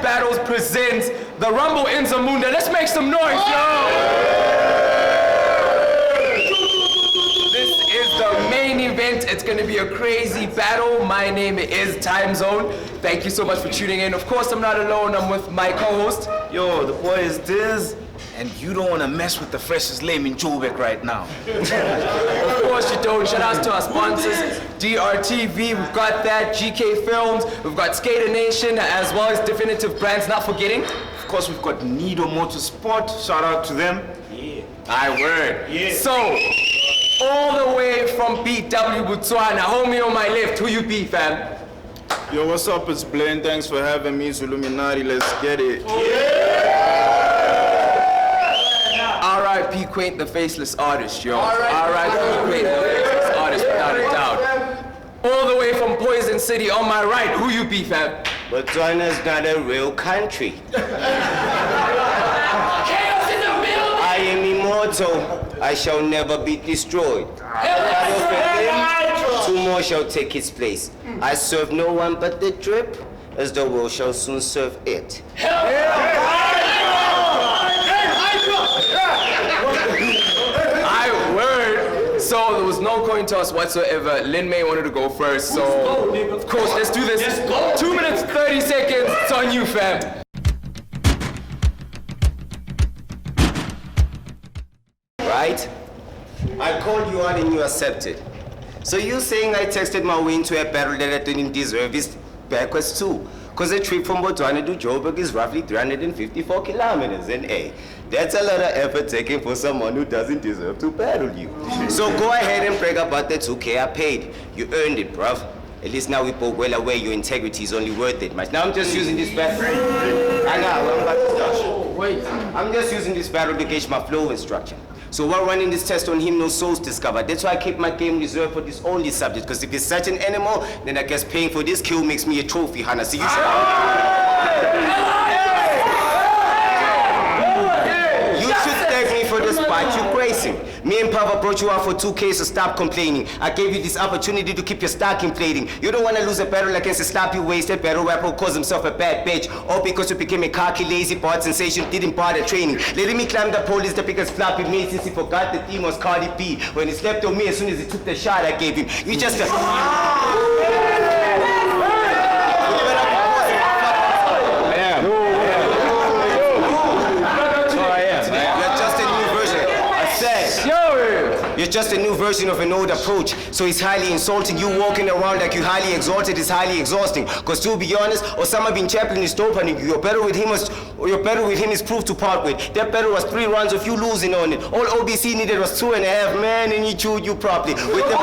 Battles presents the Rumble in Zamunda. Let's make some noise, yo! The main event, it's gonna be a crazy battle. My name is Time Zone. Thank you so much for tuning in. Of course, I'm not alone, I'm with my co-host. Yo, the boy is Diz, and you don't wanna mess with the freshest lame in Joburg right now. Of course you don't. Shout outs to our sponsors, DRTV, we've got that, GK Films, we've got Skater Nation, as well as Definitive Brands, not forgetting. Of course, we've got Nido Motorsport, shout out to them. Yeah. I word. Yeah. So, all the way from BW Botswana, homie on my left, who you be, fam? Yo, what's up? It's Blaine. Thanks for having me. ZULLUMINATI, let's get it. Yeah! R.I.P. Quaint, the faceless artist, yo. R.I.P. Quaint, the faceless artist, without a doubt. All the way from Poison City, on my right, who you be, fam? Botswana's not a real country. Chaos in the building! I am immortal. I shall never be destroyed. Two more shall take its place. I serve no one but the drip, as the world shall soon serve it. I word. So there was no coin toss whatsoever. Lin May wanted to go first, so of course, let's do this. 2 minutes, 30 seconds. It's on you, fam. Right? I called you out and you accepted. So you saying I texted my way into a battle that I didn't deserve is backwards too. Because a trip from Botswana to Joburg is roughly 354 kilometers, and that's a lot of effort taken for someone who doesn't deserve to battle you. So go ahead and brag about the 2K I paid. You earned it, bruv. At least now we both well aware your integrity is only worth it, mate. Now I'm just using this battle. I know, I'm about to start. Wait. I'm just using this battle to gauge my flow and structure. So while running this test on him, no souls discovered. That's why I keep my game reserved for this only subject. Because if it's such an animal, then I guess paying for this kill makes me a trophy hunter. So you should... You should thank me for the spot you're gracing. Me and Pava brought you out for 2K, so stop complaining. I gave you this opportunity to keep your stock inflating. You don't want to lose a battle against a sloppy wasted battle rapper who calls himself a bad bitch. All because you became a cocky, lazy part sensation, didn't bother training. Letting me climb the pole is the biggest flop he made since he forgot the theme was Cardi B. When he slept on me as soon as he took the shot I gave him. You just... You're just a new version of an old approach, so it's highly insulting. You walking around like you highly exalted is highly exhausting. Cause to be honest, Osama bin Chaplin is stopping you. Your battle with him is proof to part with. That battle was 3 rounds of you losing on it. All OBC needed was 2.5, man, and he chewed you properly. With them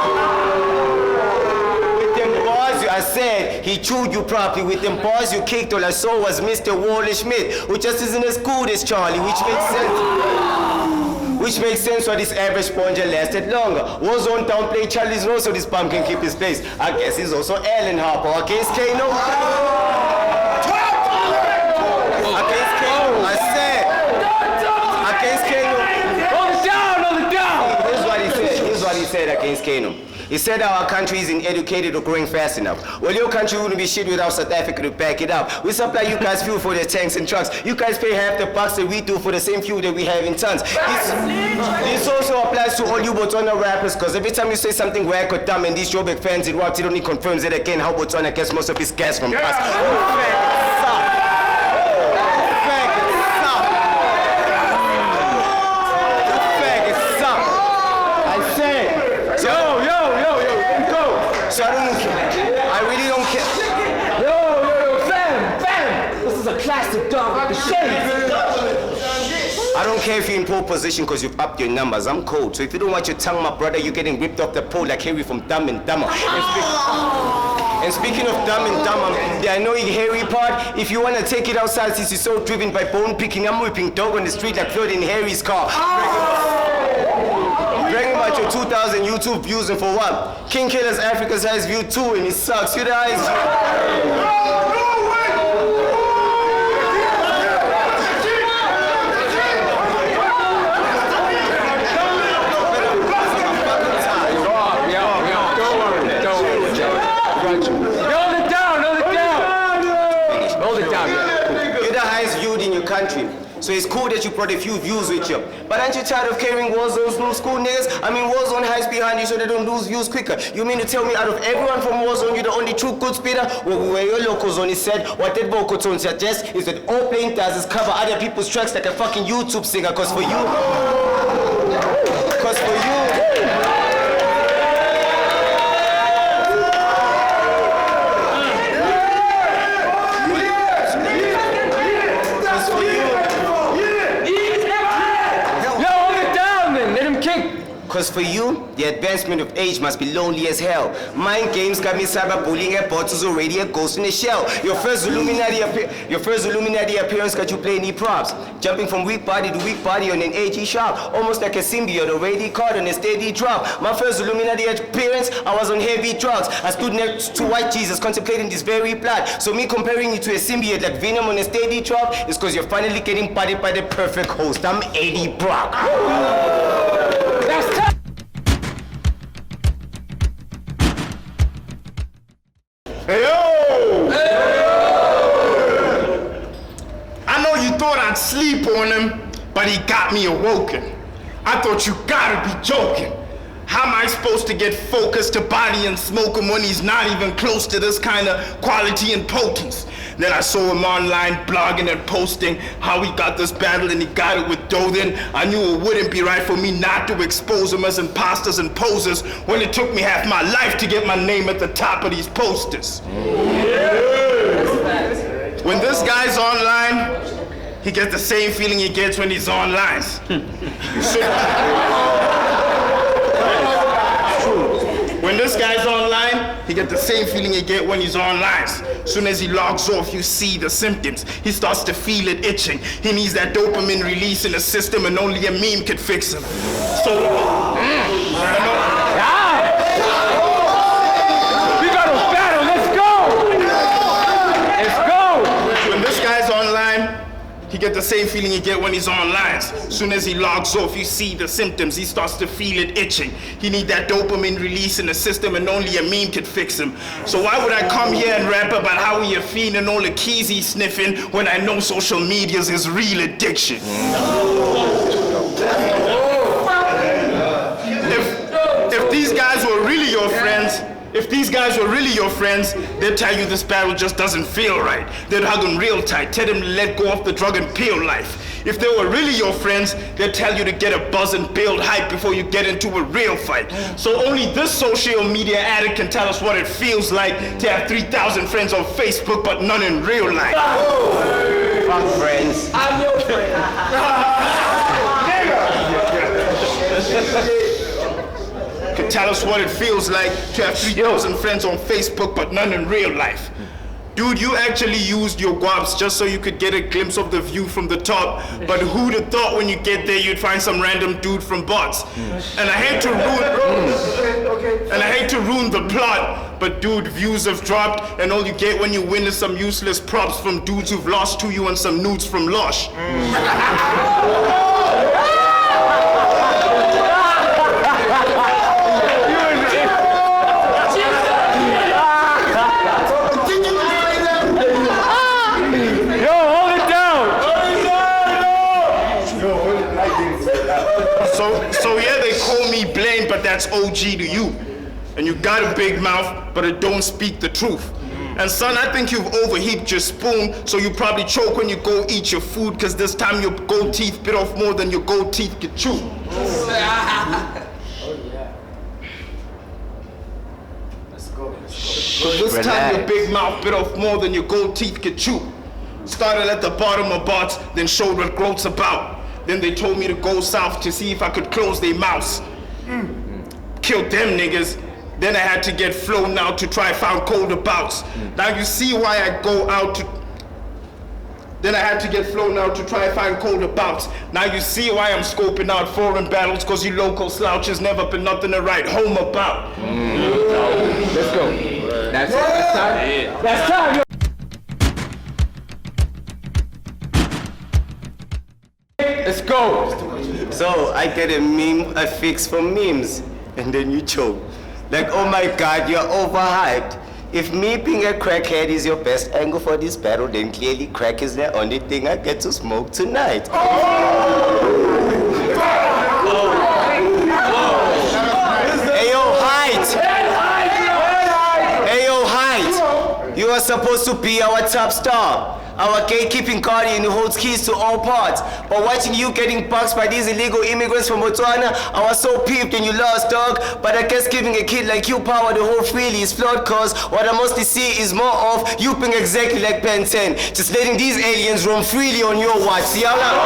bars, I said, he chewed you properly. With them bars you kicked, all I saw was Mr. Wally Schmidt, who just isn't as good as Charlie, which makes sense. Which makes sense why this average sponger lasted longer. Warzone downplay Charlie's Rose so this bum can keep his place. I guess he's also Alan Harper against Kano. Against Kano, I said. Against Kano. Hold it down! Here's what he said against Kano. He said our country isn't educated or growing fast enough. Well, your country wouldn't be shit without South Africa to back it up. We supply you guys fuel for their tanks and trucks. You guys pay half the bucks that we do for the same fuel that we have in tons. This also applies to all you Botswana rappers, because every time you say something whack or dumb and these Joburg fans, it only confirms it again how Botswana gets most of his gas from us. So I really don't care. Yo, fam! This is a classic dog with the shades. I don't care if you're in pole position because you've upped your numbers. I'm cold. So if you don't watch your tongue, my brother, you're getting ripped off the pole like Harry from Dumb and Dumber. And speaking of Dumb and Dumber, the annoying Harry part, if you want to take it outside since you're so driven by bone picking, I'm whipping dog on the street like Floyd in Harry's car. Bragging about your 2,000 YouTube views, and for what? King Killer's Africa's highest view too, and he sucks. You the highest view. Hold it down. country. So it's cool that you brought a few views with you. But aren't you tired of carrying Warzone's new school niggas? I mean, Warzone hides behind you so they don't lose views quicker. You mean to tell me out of everyone from Warzone, you're the only true good speeder? Well, where your local zone is said, what that vocal tone suggests is that all BLAIN does is cover other people's tracks like a fucking YouTube singer. Cause for you... Because for you, the advancement of age must be lonely as hell. Mind games got me cyberbullying at bottles already a ghost in a shell. Your first Illuminati appearance got you playing knee props. Jumping from weak body to weak body on an AG sharp. Almost like a symbiote already caught on a steady drop. My first Illuminati appearance, I was on heavy drugs. I stood next to white Jesus contemplating this very plot. So me comparing you to a symbiote like Venom on a steady drop is because you're finally getting bodied by the perfect host. I'm Eddie Brock. That's tough. Hey yo! I know you thought I'd sleep on him, but he got me awoken. I thought you gotta be joking. How am I supposed to get focused to body and smoke him when he's not even close to this kind of quality and potence? Then I saw him online blogging and posting how he got this battle and he got it with dough. Then I knew it wouldn't be right for me not to expose him as imposters and posers when it took me half my life to get my name at the top of these posters. When this guy's online, he gets the same feeling he gets when he's online. When this guy's online, he gets the same feeling he gets when he's online. Soon as he logs off, you see the symptoms. He starts to feel it itching. He needs that dopamine release in the system, and only a meme could fix him. So, we got a battle. Let's go. When this guy's online, he gets the same feeling he gets when he's online. Soon as he logs off, you see the symptoms. He starts to feel it itching. He needs that dopamine release in the system, and only a meme could fix him. So why would I come here and rap about how he a fiend and all the keys he's sniffing when I know social media's his real addiction? If these guys were really your friends, they'd tell you this battle just doesn't feel right. They'd hug him real tight, tell him to let go of the drug and pill life. If they were really your friends, they'd tell you to get a buzz and build hype before you get into a real fight. So only this social media addict can tell us what it feels like to have 3,000 friends on Facebook but none in real life. Fuck friends. I'm your friend. Can tell us what it feels like to have 3,000 friends on Facebook but none in real life. Dude, you actually used your guaps just so you could get a glimpse of the view from the top. But who'd have thought when you get there you'd find some random dude from bots? And I hate to ruin the plot, but dude, views have dropped, and all you get when you win is some useless props from dudes who've lost to you and some nudes from Lush. So yeah, they call me BLAIN, but that's OG to you. And you got a big mouth, but it don't speak the truth. And son, I think you've overheaped your spoon, so you probably choke when you go eat your food, cause this time your gold teeth bit off more than your gold teeth could chew. Cause this time your big mouth bit off more than your gold teeth could chew. Started at the bottom of bots, then showed what growth's about. Then they told me to go south to see if I could close their mouths. Killed them niggas. Then I had to get flown out to try find colder bouts. Now you see why I go out to... Then I had to get flown out to try find colder bouts. Now you see why I'm scoping out foreign battles, cause you local slouches never been nothing to write home about. Let's go. That's time. That's time. Let's go. So I get a fix for memes, and then you choke. Like, oh my God, you're overhyped. If me being a crackhead is your best angle for this battle, then clearly crack is the only thing I get to smoke tonight. Ayo, Height! Ayo, Height! You are supposed to be our top star. Our gatekeeping guardian who holds keys to all parts. But watching you getting boxed by these illegal immigrants from Botswana, I was so peeved when you lost, dog. But I guess giving a kid like you power to hold freely is flawed, cause what I mostly see is more of you being exactly like Ben 10. Just letting these aliens roam freely on your watch. See how long?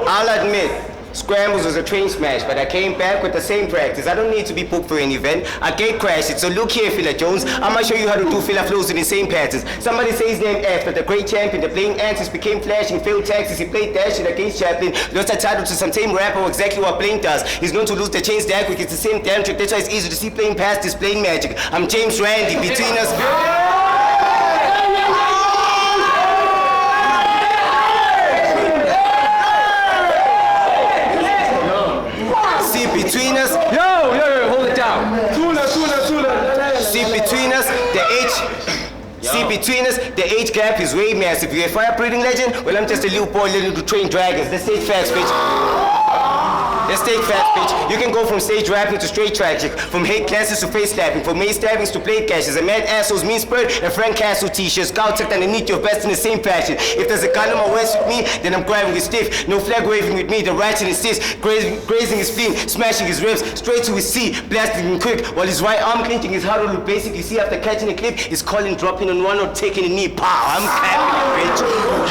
I'll admit, Scrambles was a train smash, but I came back with the same practice. I don't need to be booked for an event. I gate crashed it, so look here, Filler Jones. I'ma show you how to do filler flows in the same patterns. Somebody says his name after the great champion. The playing answers became flashing, failed taxes. He played that shit against Chaplin. Lost a title to some tame rapper who exactly what Blaine does. He's known to lose the chains that quick. It's the same damn trick. That's why it's easy to see playing past this playing magic. I'm James Randi. Between us... Between us, hold it down. See between us, the age gap is way massive. You're a fire breathing legend? Well, I'm just a little boy learning to train dragons. Let's take facts, bitch. You can go from stage rapping to straight tragic, from hate classes to face slapping, from mace stabbings to blade gashes, and mad assholes, mean spirit, and Frank Castle t-shirts, scout tucked underneath your vest in the same fashion. If there's a gun on my waist with me, then I'm grabbing it stiff. No flag waving with me, the ratchet insists, grazing his spleen, smashing his ribs, straight to his seat, blasting him quick, while his right arm clenching his huddle to basically see after catching a clip, his calling dropping on one or taking a knee. Pow,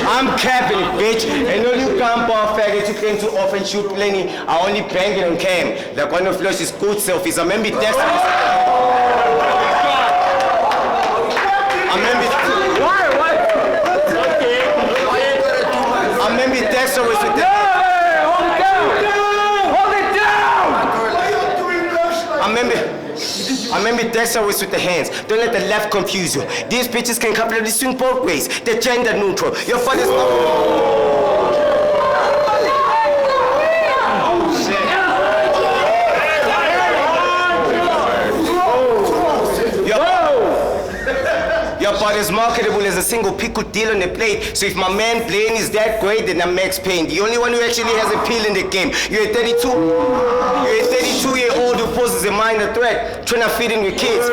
I'm capping it, bitch. And all you compound faggots who claim to often shoot plenty, I only bang it on cam. Like one of Flush's good selfies. I remember Dexter. I remember Dexter was with the... I remember Dexter was with the hands. Don't let the left confuse you. These bitches can completely swing both ways. They're gender neutral. Your father's not... Your part is marketable as a single pickled deal on the plate. So if my man Blaine is that great, then I'm Max Payne, the only one who actually has appeal in the game. You're a 32-year-old who poses a minor threat, trying to fit in with kids.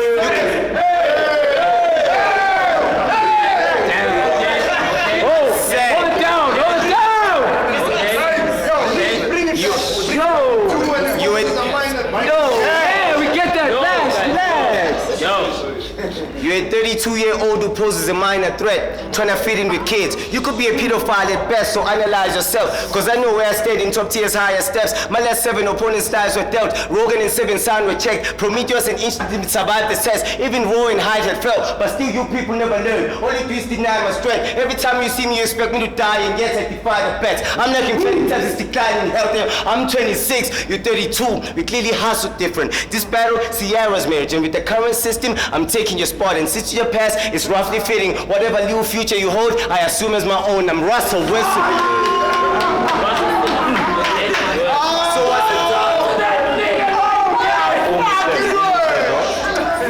You're a 32-year-old who poses a minor threat, trying to fit in with kids. You could be a pedophile at best, so analyze yourself. Cause I know where I stayed in top tier's higher steps. My last 7 opponent styles were dealt. Rogan and 7 sound were checked. Prometheus and Instinct survived the test. Even War and Hyde had felt. But still you people never learn. Only please deny my strength. Every time you see me, you expect me to die, and yet I defy the bets. I'm not complaining times it's declining health. I'm 26, you're 32. We clearly hustle different. This battle, Sierra's marriage, and with the current system, I'm taking your spot. And since your past is roughly fitting, whatever new future you hold, I assume as my own. I'm Russell Wilson.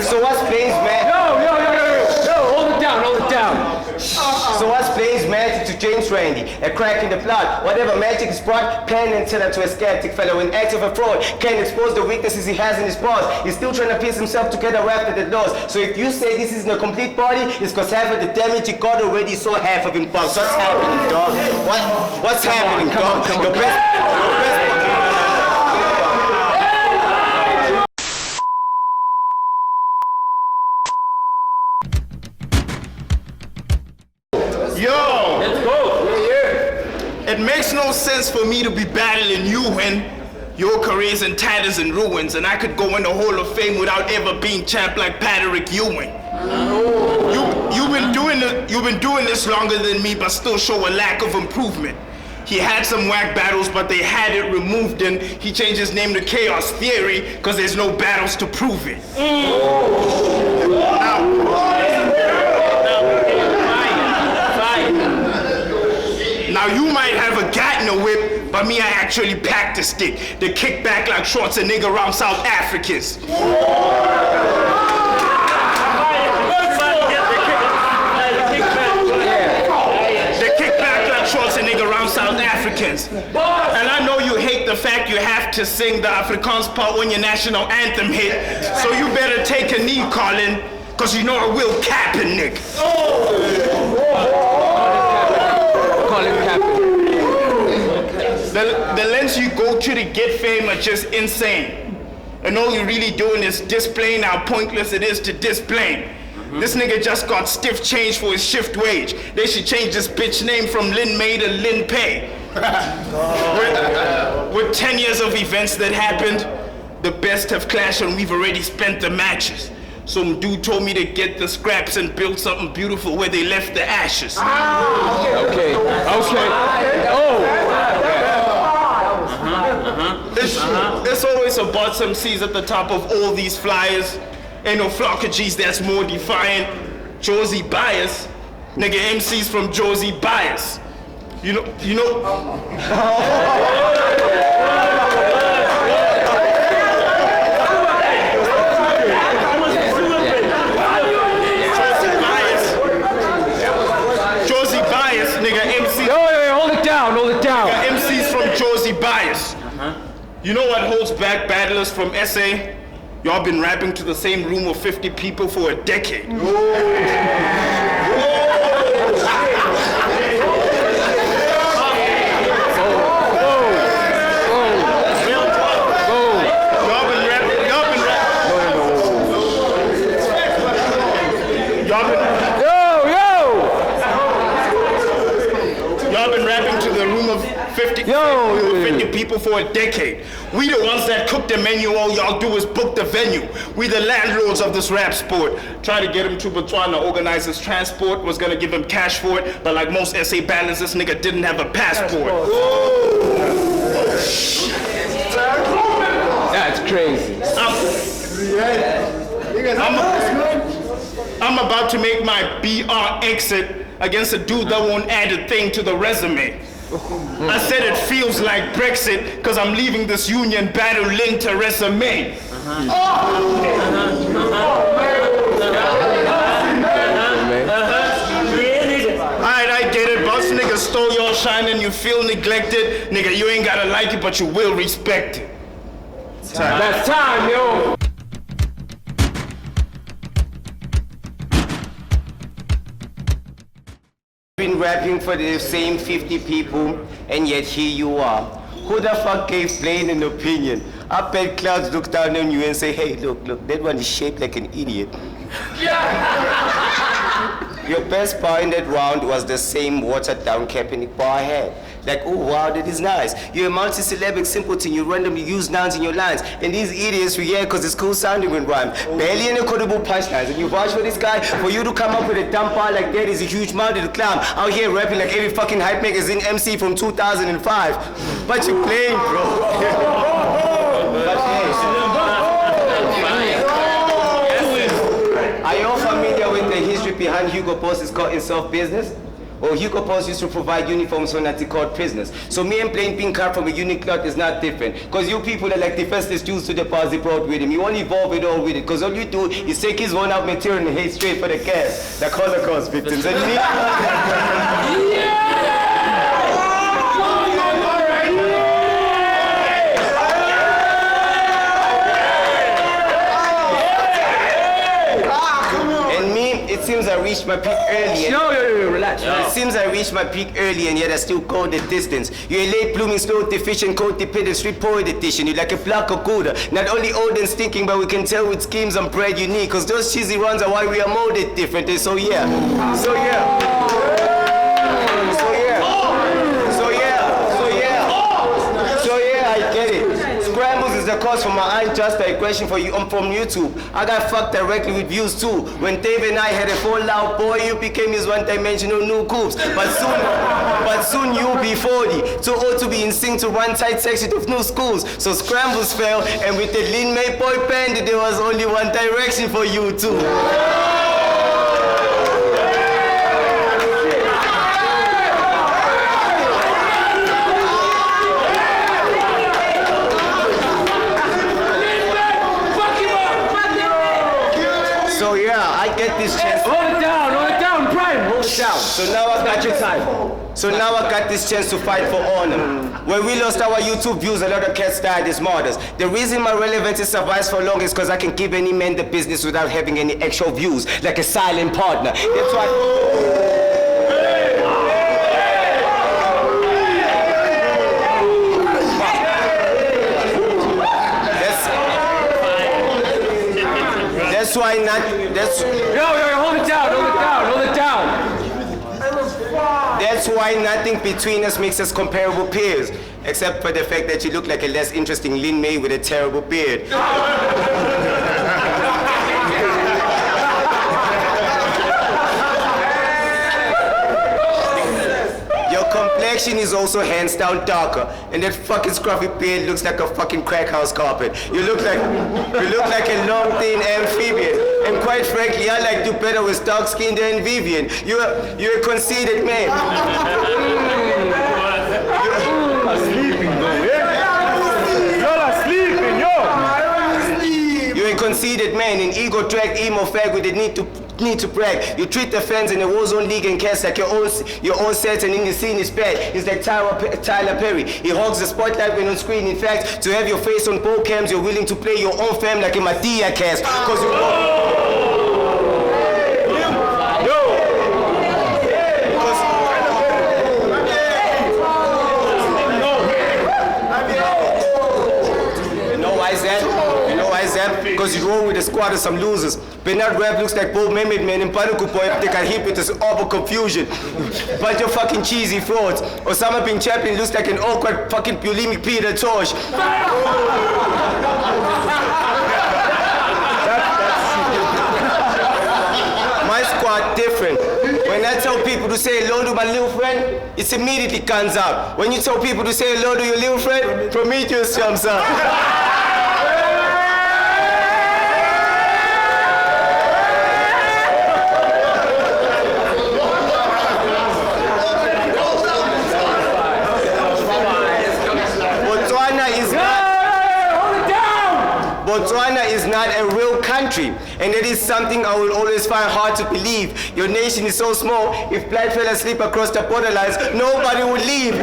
So what's Blaine's man? Hold it down. So what's Blaine's magic to James Randi? A crack in the plot. Whatever magic is brought, plan and tell to a skeptic fellow. When active a fraud, can't expose the weaknesses he has in his past. He's still trying to piece himself together after the loss. So if you say this isn't a complete body, it's because half of the damage he got already saw half of him box. What's happening, dog? What's happening, dog? Your best. Yo! Let's go! It makes no sense for me to be battling you when Your career's in tatters and ruins, and I could go in the Hall of Fame without ever being champ like Patrick Ewing. You've been doing this longer than me, but still show a lack of improvement. He had some whack battles, but they had it removed, and he changed his name to Chaos Theory, because there's no battles to prove it. Now you might have a gat in a whip, but me, I actually packed a stick. The kick back like shorts a nigga around South Africans. South Africans. And I know you hate the fact you have to sing the Afrikaans part when your national anthem hit, so you better take a knee, Colin, cause you know I will cap a nigga. Colin Kaepernick. The lengths you go to get fame are just insane. And all you're really doing is displaying how pointless it is to display. This nigga just got stiff change for his shift wage. They should change this bitch name from Lin May to Lin Pay. With 10 years of events that happened, the best have clashed and we've already spent the matches. Some dude told me to get the scraps and build something beautiful where they left the ashes. Okay. There's always a bots MCs at the top of all these flyers. Ain't no flock of G's that's more defiant. Josie Bias. Nigga, MCs from Josie Bias. You know. Josie Bias, nigga, MCs. Yo, hold it down. Nigga, MCs from Josie Bias. You know what holds back battlers from SA? Y'all been rapping to the same room of 50 people for a decade. Y'all been rapping to the room of 50 people for a decade. We the ones that cook the menu, all y'all do is book the venue. We the landlords of this rap sport. Try to get him to Botswana, organize his transport, was gonna give him cash for it, but like most SA battlers, this nigga didn't have a passport. That's crazy. I'm about to make my BR exit against a dude that won't add a thing to the resume. I said it feels like Brexit because I'm leaving this union battle linked to resume. Alright, I get it. Boss nigga stole your shine and you feel neglected. Nigga, you ain't gotta like it, but you will respect it. That's time, yo. Been rapping for the same 50 people, and yet here you are. Who the fuck gave BLAIN an opinion? I bet clouds look down on you and say, hey, look, that one is shaped like an idiot. Your best bar in that round was the same watered down Kaepernick bar I had. Like, oh wow, that is nice. You're a multi-syllabic simpleton, you randomly use nouns in your lines. And these idiots react because it's cool sounding when rhyme. Barely any quotable punchlines. And you vouch for this guy, for you to come up with a dumb bar like that is a huge mountain to climb. Out here rapping like every fucking hype magazine MC from 2005. But you're playing, bro. But hey. Are you all familiar with the history behind Hugo Boss's cut in self business? Well, Hugo Boss used to provide uniforms for Nazi-called prisoners. So me and BLAIN being cut from a unique cloth is not different. Because you people are like the first Jews to the past they brought with him. You won't evolve it all with it. Because all you do is take his worn out material and hate straight for the cash. The Holocaust victims. And me... It seems I reached my peak early. Yo, relax. It seems I reached my peak early and yet I still go the distance. You're a late blooming, slow deficient, codependent, street poet edition. You're like a black Okuda. Not only old and stinking, but we can tell with schemes and bread unique. Cause those cheesy runs are why we are molded different. And so yeah. I get it. cause for my unjust question for you from YouTube. I got fucked directly with views too. When Dave and I had a fallout, boy, you became his one-dimensional new coops. But soon you'll be 40. Too old to be in sync to run tight section of new schools. So scrambles fell, and with the Lin May boy band, there was only one direction for you too. So yeah, I get this chance. Hold it down, Prime, hold it down. So now I got your time. So now I got this chance to fight for honor. When we lost our YouTube views, a lot of cats died as martyrs. The reason my relevancy survives for long is because I can give any man the business without having any actual views, like a silent partner. That's why. That's why not. That's. Yo, hold it down. That's why nothing between us makes us comparable peers, except for the fact that you look like a less interesting Lin May with a terrible beard. Your complexion is also hands down darker, and that fucking scruffy beard looks like a fucking crack house carpet. You look like a long thin amphibian, and quite frankly, I like you better with dark skin than Vivian. You're a conceited man. You're a conceited man, an ego-dragged emo fag with the need to brag. You treat the fans in the Warzone League and cast like your own set, and in the scene is bad. It's like Tyler Perry. He hogs the spotlight when on screen. In fact, to have your face on both cams, you're willing to play your own fam like a Matia cast. Cause you because you roll with a squad of some losers. Bernard Rap looks like Bob Mehmet, man, and Panuku boy, they can hit with this awful confusion. Bunch of fucking cheesy frauds. Osama bin Chaplin looks like an awkward fucking bulimic Peter Tosh. My squad different. When I tell people to say hello to my little friend, it immediately comes out. When you tell people to say hello to your little friend, Prometheus jumps out. Botswana is not a real country, and it is something I will always find hard to believe. Your nation is so small, if black fellas sleep across the borderlines, nobody would leave.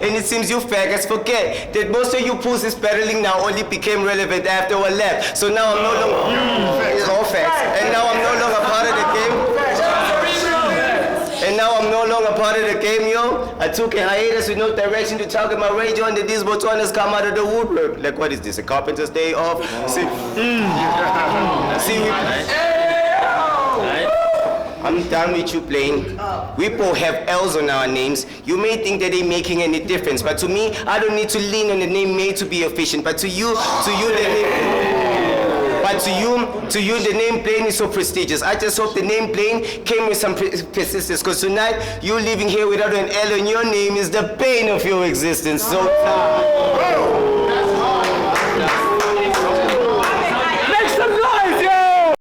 And it seems you faggots forget that most of you pussies battling now only became relevant after I left. So now I'm no longer it's all facts. And now I'm no longer part of the game. And now I'm no longer part of the game, yo. I took a hiatus with no direction to target my radio, and then these Botswanas come out of the woodwork. Like, what is this, a carpenter's day off? I'm done with you playing. We both have L's on our names. You may think that they're making any difference, but to me, I don't need to lean on the name made to be efficient. But to you, the name BLAIN is so prestigious. I just hope the name BLAIN came with some persistence, because tonight, you living here without an L in your name is the pain of your existence. So make some noise, yo!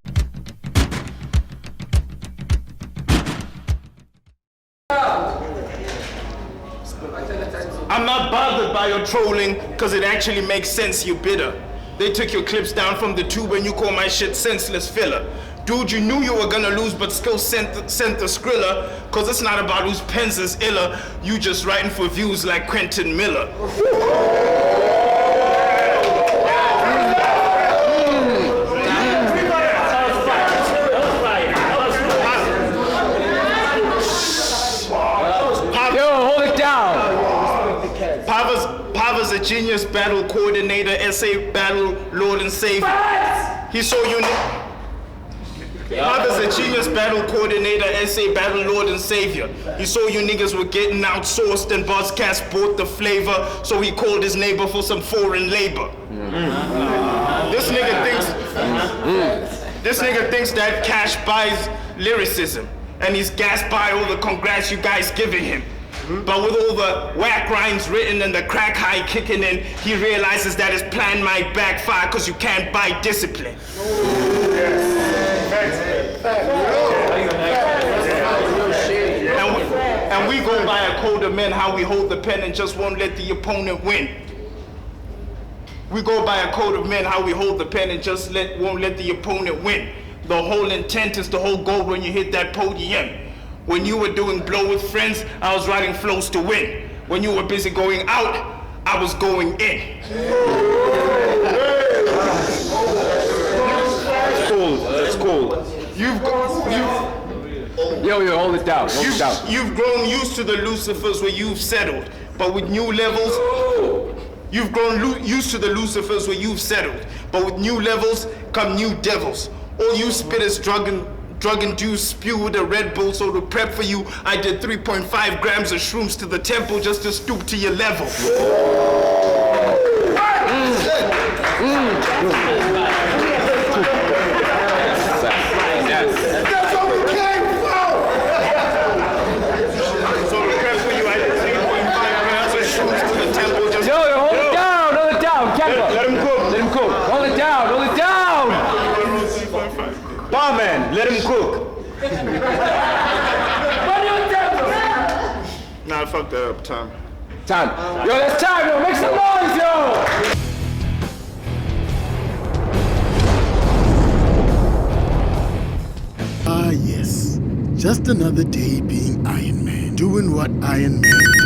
I'm not bothered by your trolling, because it actually makes sense, you bitter. They took your clips down from the tube and you call my shit senseless filler. Dude, you knew you were gonna lose, but still sent the skriller, because it's not about whose pens is iller. You just writing for views like Quentin Miller. genius battle coordinator, SA battle lord and savior. He's so unique. Father's a genius battle coordinator, SA battle lord and savior. He saw you niggas were getting outsourced and Buzzcast bought the flavor, so he called his neighbor for some foreign labor. This nigga thinks that cash buys lyricism, and he's gassed by all the congrats you guys giving him. But with all the whack rhymes written and the crack high kicking in, he realizes that his plan might backfire because you can't buy discipline. And we go by a code of men, how we hold the pen and just won't let the opponent win. We go by a code of men, how we hold the pen and just won't let the opponent win. The whole intent is to hold gold when you hit that podium. When you were doing blow with friends, I was writing flows to win. When you were busy going out, I was going in. That's cool. Yo, hold it down. You've grown used to the Lucifers where you've settled, but with new levels, you've grown used to the Lucifers where you've settled, but with new levels come new devils. All you spit is drug-induced spew with a Red Bull, so to prep for you, I did 3.5 grams of shrooms to the temple just to stoop to your level. That's what we came for! So to prep for you, I did 3.5 grams of shrooms to the temple just Yo, hold it down, Kemba. Let him cook. Hold it down. Barman, let him cook. Nah, fuck that up, Tom. Time. Yo, that's time, yo. Make some noise, yo. Ah, yes. Just another day being Iron Man. Doing what Iron Man